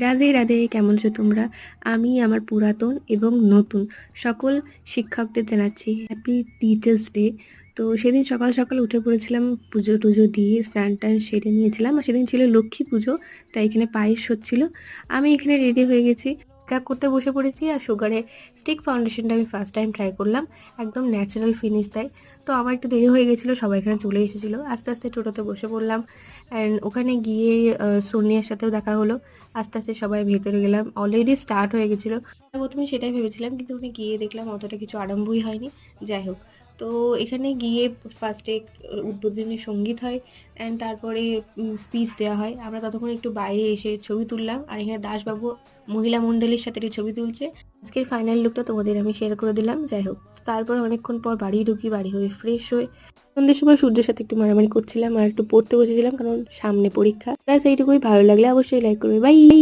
রাধে রাধে, কেমন আছো তোমরা? আমি আমার পুরাতন এবং নতুন সকল শিক্ষকদের জানাচ্ছি হ্যাপি টিচার্স ডে। তো সেদিন সকাল সকাল উঠে পড়েছিলাম, পুজো টুজো দিয়ে স্নান টান সেরে নিয়েছিলাম, আর সেদিন ছিল লক্ষ্মী পুজো। তাই এখানে পায়েস হচ্ছিল। আমি এখানে রেডি হয়ে গেছি, মেকআপ করতে বসে পড়েছি। আর সুগারে স্টিক ফাউন্ডেশনটা আমি ফার্স্ট টাইম ট্রাই করলাম, একদম ন্যাচারাল ফিনিশ দেয়। তো আমার একটু দেরি হয়ে গেছিলো, সবাই এখানে চলে এসেছিলো। আস্তে আস্তে টোটোতে বসে পড়লাম। অ্যান্ড ওখানে গিয়ে সোনিয়ার সাথেও দেখা হলো। আস্তে আস্তে সবাই ভেতরে গেলাম, অলরেডি স্টার্ট হয়ে গেছিলো। প্রথমে সেটাই ভেবেছিলাম, কিন্তু ওখানে গিয়ে দেখলাম অতটা কিছু আরম্ভই হয়নি। যাই হোক, তো এখানে গিয়ে ফার্স্টে উদ্বোধনী সঙ্গীত হয়, অ্যান্ড তারপরে স্পিচ দেওয়া হয়। আমরা ততক্ষণ একটু বাইরে এসে ছবি তুললাম, আর এখানে দাসবাবু মহিলা মণ্ডলীর সাথে একটু ছবি তুলছে। আজকের ফাইনাল লুকটা তোমাদের আমি শেয়ার করে দিলাম। যাই হোক, তারপর অনেকক্ষণ পর বাড়ি ঢুকি, বাড়ি হয়ে ফ্রেশ হয়ে সন্ধ্যের সময় সূর্যের সাথে একটু মারামারি করছিলাম, আর একটু পড়তে বসেছিলাম কারণ সামনে পরীক্ষা। ব্যাস এইটুকুই। ভালো লাগলে অবশ্যই লাইক করবে। বাই।